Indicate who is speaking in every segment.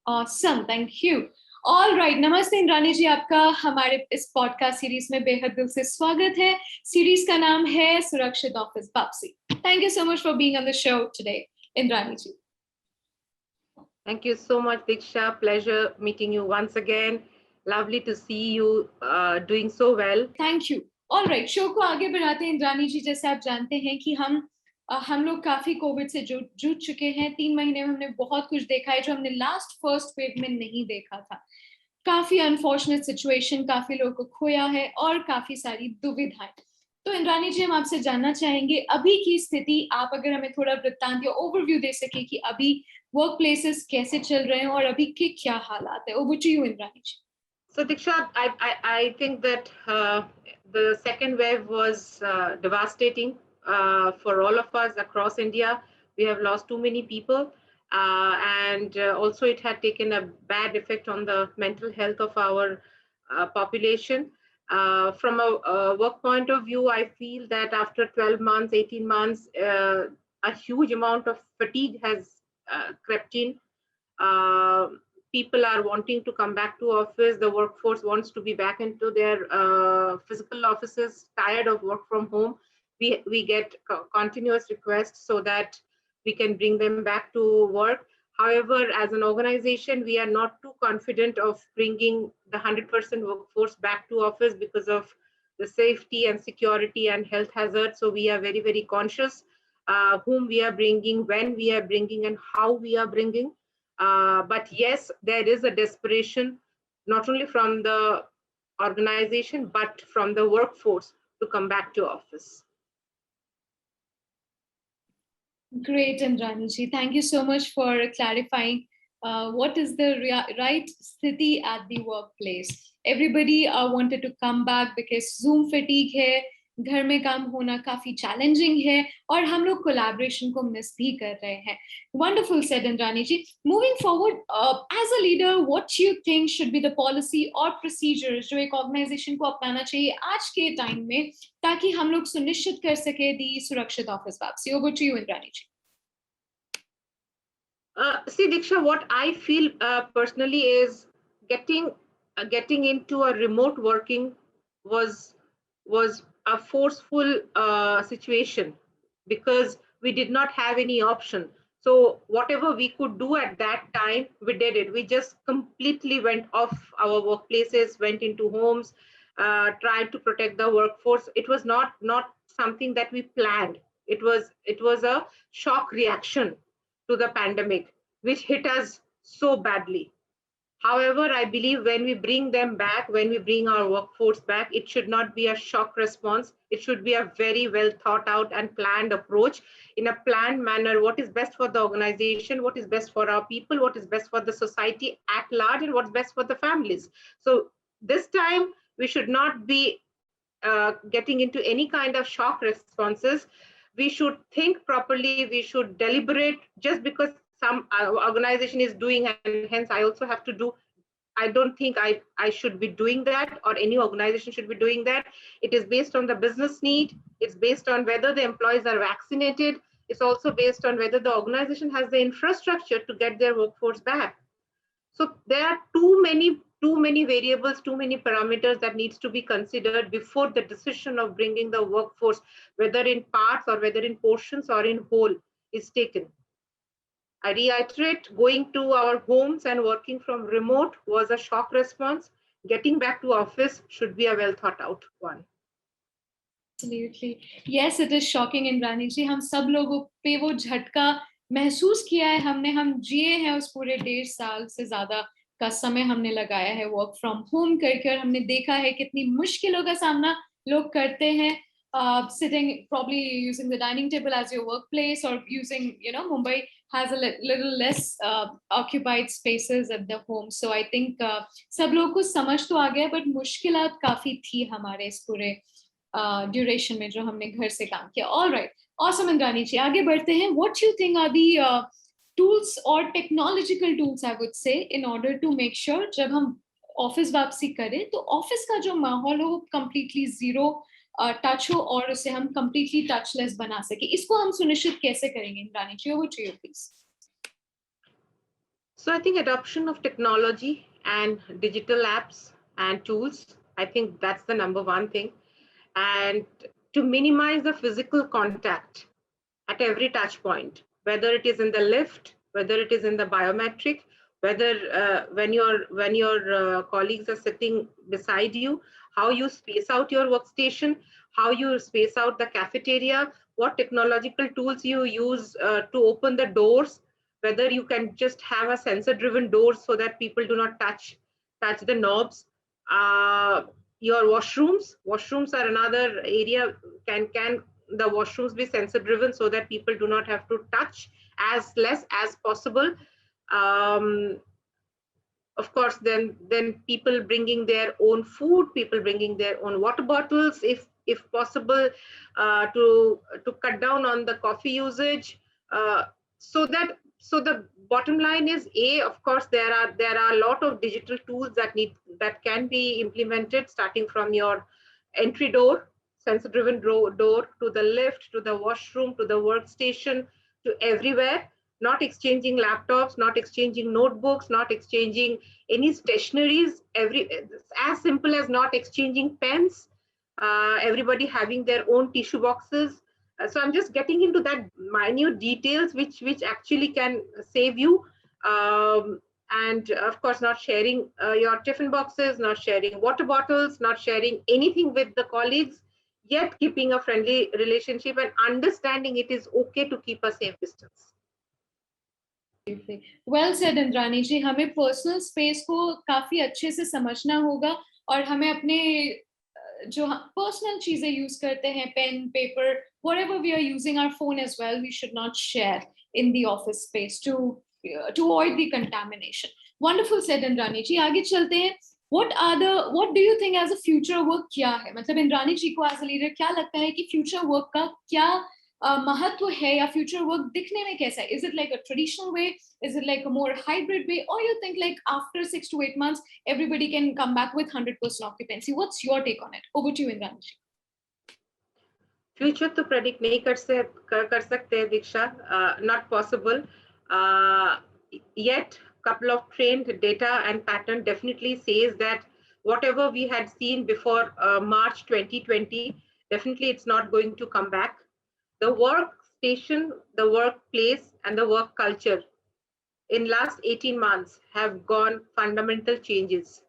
Speaker 1: Awesome, thank you. All right, नमस्ते इंद्रानी जी, आपका हमारे इस पॉडकास्ट सीरीज में बेहद दिल से स्वागत है। सीरीज का नाम है सुरक्षित ऑफिस वापसी। Thank you so much for being on the show today, Indrani ji.
Speaker 2: Thank you so much, Diksha. Pleasure meeting you once again. Lovely to see you doing so well.
Speaker 1: Thank you. All right, show को आगे बढ़ाते हैं इंद्रानी जी। जैसे आप जानते हैं कि हम लोग काफी कोविड से जूझ चुके हैं। 3 महीने में हमने बहुत कुछ देखा है जो हमने लास्ट फर्स्ट वेव में नहीं देखा था। काफी अनफॉर्चुनेट सिचुएशन, काफी लोगों को खोया है और काफी सारी दुविधाएं। तो इंद्रानी जी, हम आपसे जानना चाहेंगे अभी की स्थिति। आप अगर हमें थोड़ा वृत्तांत या ओवरव्यू दे सके कि अभी वर्क प्लेसेस कैसे चल रहे हैं और अभी के क्या हालात है। Over to you Indrani ji.
Speaker 2: So Diksha, I think that the second wave was devastating for all of us across India. We have lost too many people, and also it had taken a bad effect on the mental health of our population. From a work point of view, I feel that after 12 months, 18 months, a huge amount of fatigue has crept in. People are wanting to come back to office. The workforce wants to be back into their physical offices, tired of work from home. We get continuous requests so that we can bring them back to work. However, as an organization, we are not too confident of bringing the 100% workforce back to office because of the safety and security and health hazards. So we are very, very conscious whom we are bringing, when we are bringing, and how we are bringing. But yes, there is a desperation, not only from the organization, but from the workforce to come back to office.
Speaker 1: Great, Indrani ji. Thank you so much for clarifying what is the right sthiti at the workplace. Everybody wanted to come back because Zoom fatigue है, घर में काम होना काफी challenging है और हम लोग कोलैबोरेशन को मिस भी कर रहे हैं। Wonderful said, Indrani ji. Moving forward, as a leader, what you think should be the policy or procedures जो एक ऑर्गेनाइजेशन को अपनाना चाहिए आज के टाइम में ताकि हम लोग सुनिश्चित कर सके दी सुरक्षित ऑफिस वापसी। Over to you, Indrani ji.
Speaker 2: See, Diksha, what I feel personally is getting into a remote working was a forceful situation because we did not have any option. So whatever we could do at that time, we did it. We just completely went off our workplaces, went into homes, tried to protect the workforce. It was not something that we planned. It was a shock reaction to the pandemic, which hit us so badly. However, I believe when we bring them back, when we bring our workforce back, it should not be a shock response. It should be a very well thought out and planned approach in a planned manner. What is best for the organization? What is best for our people? What is best for the society at large? And what's best for the families? So this time, we should not be getting into any kind of shock responses. We should think properly. We should deliberate. Just because some organization is doing, and hence I also have to do, I don't think I should be doing that, or any organization should be doing that. It is based on the business need. It's based on whether the employees are vaccinated. It's also based on whether the organization has the infrastructure to get their workforce back. So there are too many variables, too many parameters that needs to be considered before the decision of bringing the workforce, whether in parts or whether in portions or in whole, is taken. I reiterate, going to our homes and working from remote was a shock response. Getting back to office should be a well thought out one.
Speaker 1: Absolutely. Yes, it is shocking, Indrani जी। हम सब लोगों पे वो झटका महसूस किया है। हम जिए हैं उस पूरे 1.5 साल से ज्यादा का समय हमने लगाया है वर्क फ्रॉम होम करके और हमने देखा है कितनी मुश्किलों का सामना लोग करते हैं। Sitting probably using the dining table as your workplace or using, Mumbai has a little less occupied spaces at the home. So I think सब लोगों को समझ तो आ गया, but मुश्किलात काफी थी हमारे इस पूरे ड्यूरेशन में जो हमने घर से काम किया। All right, awesome Indrani ji, आगे बढ़ते हैं। What you think are the tools और technological tools I would say in order to make sure जब हम ऑफिस वापसी करें तो ऑफिस का जो माहौल हो वो कंप्लीटली जीरो टच हो और उसे हम कंप्लीटली टचलेस बना सके। इसको हम सुनिश्चित कैसे करेंगे Indrani ji? Over to you please.
Speaker 2: So I think adoption of technology and digital apps and tools, I think that's the number one thing. And to minimize the physical contact at every touch point, whether it is in the lift, whether it is in the biometric, whether when your colleagues are sitting beside you, how you space out your workstation, how you space out the cafeteria, what technological tools you use to open the doors, whether you can just have a sensor driven doors so that people do not touch the knobs. uh, your washrooms are another area. Can the washrooms be sensor driven so that people do not have to touch as less as possible? um, of course, then people bringing their own food, people bringing their own water bottles, if possible, to cut down on the coffee usage. uh, so the bottom line is, a, of course, there are a lot of digital tools that can be implemented, starting from your entry door, sensor driven door, to the lift, to the washroom, to the workstation, to everywhere. Not exchanging laptops, not exchanging notebooks, not exchanging any stationaries. As simple as not exchanging pens. Everybody having their own tissue boxes. So I'm just getting into that minute details which actually can save you. And of course, not sharing your tiffin boxes, not sharing water bottles, not sharing anything with the colleagues, yet keeping a friendly relationship and understanding it is okay to keep a safe distance.
Speaker 1: Well said Indrani ji, हमें personal space को काफी अच्छे से समझना होगा और हमें अपने जो पर्सनल चीजें यूज करते हैं, pen, paper, whatever we are using, our phone as well, we should not share in the office space to avoid the contamination. Wonderful said Indrani ji. आगे चलते हैं. What do you think as a future work क्या है? मतलब इंद्रानी जी को as a leader क्या लगता है कि future work का क्या महत्व है, या future work दिखने में कैसा है? Is it like a traditional way? Is it like a more hybrid way? Or you think like after 6 to 8 months, everybody can come back with 100% occupancy? What's your take on it? Over to you, Indrani ji.
Speaker 2: Future तो predict नहीं कर सकते दीक्षा, not possible. Yet couple of trained data and pattern definitely says that whatever we had seen before March 2020, definitely it's not going to come back. The workstation, the workplace, and the work culture in last 18 months have gone fundamental changes.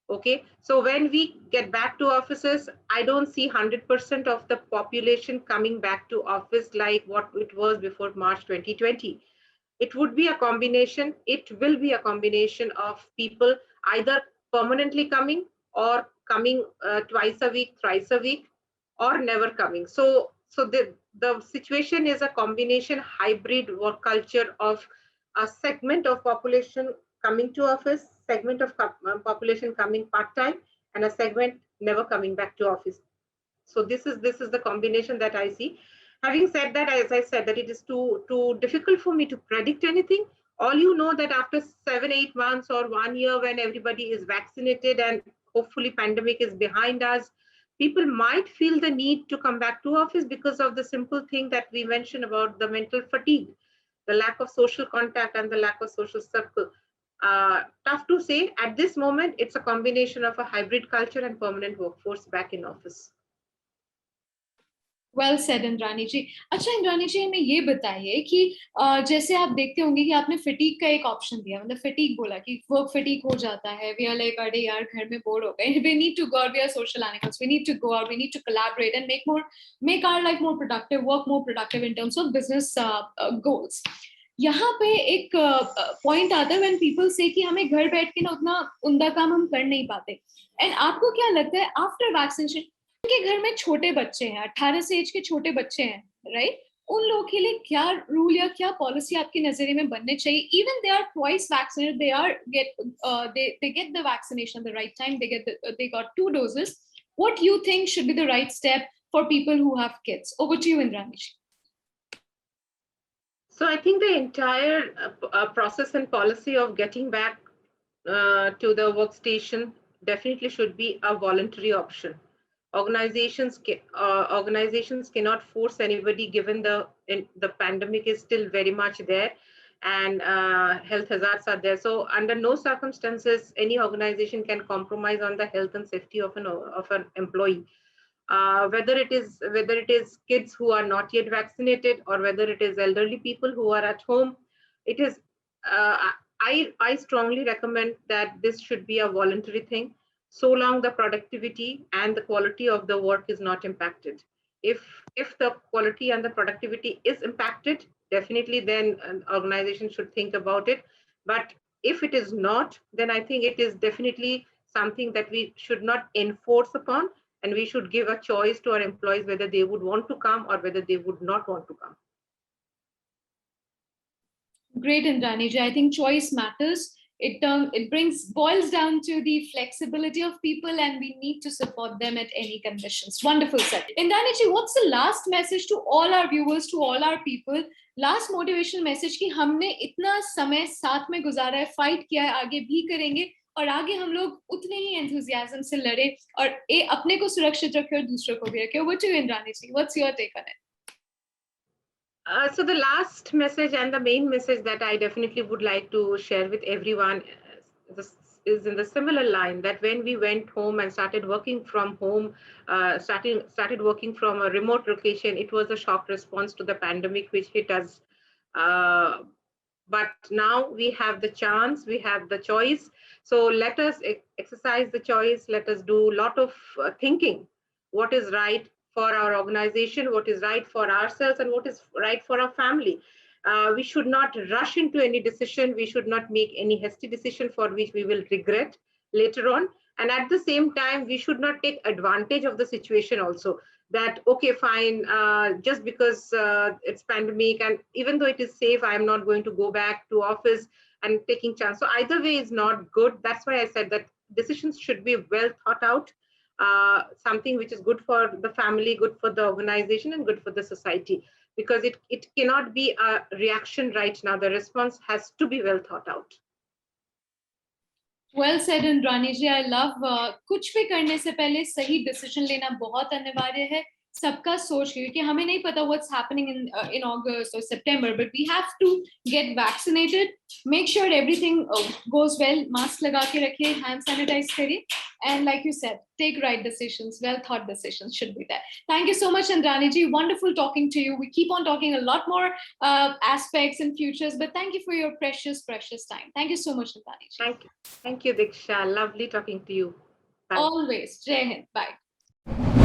Speaker 2: Okay, so when we get back to offices, I don't see 100% of the population coming back to office like what it was before March 2020. It would be a combination, it will be a combination of people either permanently coming or coming twice a week, thrice a week, or never coming. So the situation is a combination hybrid work culture of a segment of population coming to office, segment of population coming part-time, and a segment never coming back to office. So this is the combination that I see. Having said that, as I said, that it is too difficult for me to predict anything. All you know that after 7-8 months or 1 year, when everybody is vaccinated and hopefully pandemic is behind us, people might feel the need to come back to office because of the simple thing that we mentioned about the mental fatigue, the lack of social contact and the lack of social circle. Tough to say. At this moment, it's a combination of a hybrid culture and permanent workforce back in office.
Speaker 1: Well said Indrani ji. अच्छा इंद्रानी जी, हमें ये बताइए कि जैसे आप देखते होंगे कि आपने फिटीक का एक ऑप्शन दिया, मतलब फिटीक बोला कि वर्क फिटीक हो जाता है, वी आर लाइक अरे यार घर में बोर हो गए, we need to go out, we are social animals, we need to go out, we need to collaborate and make our life more productive, work more productive in terms of business goals. यहाँ पे एक point आता है when people से कि हमें घर बैठ के ना उतना उमदा काम हम कर नहीं पाते. एंड आपको क्या लगता है आफ्टर वैक्सीनेशन के घर में छोटे बच्चे हैं, 18 से एज के छोटे बच्चे हैं, राइट, उन लोगों के लिए क्या रूल या क्या पॉलिसी आपके नजरिए में बनने चाहिए? Even they are twice vaccinated, they get the vaccination at the right time, they got 2 doses. What you think should be the right step for people who have kids? Over to you, Indrani ji.
Speaker 2: So I think the entire process and policy of getting back to the workstation definitely should be a voluntary option. Organizations cannot force anybody, given the pandemic is still very much there. and health hazards are there. So under no circumstances any organization can compromise on the health and safety of an employee. Whether it is kids who are not yet vaccinated, or whether it is elderly people who are at home, it is I strongly recommend that this should be a voluntary thing, so long the productivity and the quality of the work is not impacted. If the quality and the productivity is impacted, definitely then an organization should think about it. But if it is not, then I think it is definitely something that we should not enforce upon, and we should give a choice to our employees whether they would want to come or whether they would not want to come.
Speaker 1: Great, Indrani ji. I think choice matters. It boils down to the flexibility of people, and we need to support them at any conditions. Wonderful said. Indrani ji, what's the last message to all our viewers, to all our people? Last motivational message कि हमने इतना समय साथ में गुजारा है, fight किया है, आगे भी करेंगे, और आगे हम लोग उतने ही enthusiasm से लड़े और अपने को सुरक्षित रखें और दूसरों को भी रखें. Over to you, Indrani ji. What's your take on it?
Speaker 2: So the last message and the main message that I definitely would like to share with everyone is in the similar line, that when we went home and started working from home, started working from a remote location, it was a shock response to the pandemic which hit us. But now we have the chance, we have the choice. So let us exercise the choice. Let us do a lot of thinking. What is right for our organization, what is right for ourselves, and what is right for our family. We should not rush into any decision. We should not make any hasty decision for which we will regret later on. And at the same time, we should not take advantage of the situation also. That, okay, fine, just because it's pandemic, and even though it is safe, I'm not going to go back to office and taking chance. So either way is not good. That's why I said that decisions should be well thought out. Something which is good for the family, good for the organization, and good for the society, because it cannot be a reaction right now. The response has to be well thought out.
Speaker 1: Well said, Indrani ji. I love कुछ भी करने से पहले सही decision लेना बहुत अनिवार्य है. सबका सोच क्योंकि हमें नहीं पता what's happening in August or September, but we have to get vaccinated. Make sure everything goes well. Mask लगा के रखिए, hand sanitize करिए, and like you said, take right decisions. Well thought decisions should be there. Thank you so much, Indrani ji. Wonderful talking to you. We keep on talking a lot more aspects and futures, but thank you for your precious time. Thank you so much, Indrani ji.
Speaker 2: Thank you, Diksha. Lovely talking to you.
Speaker 1: Bye. Always. Jai Hind. Bye.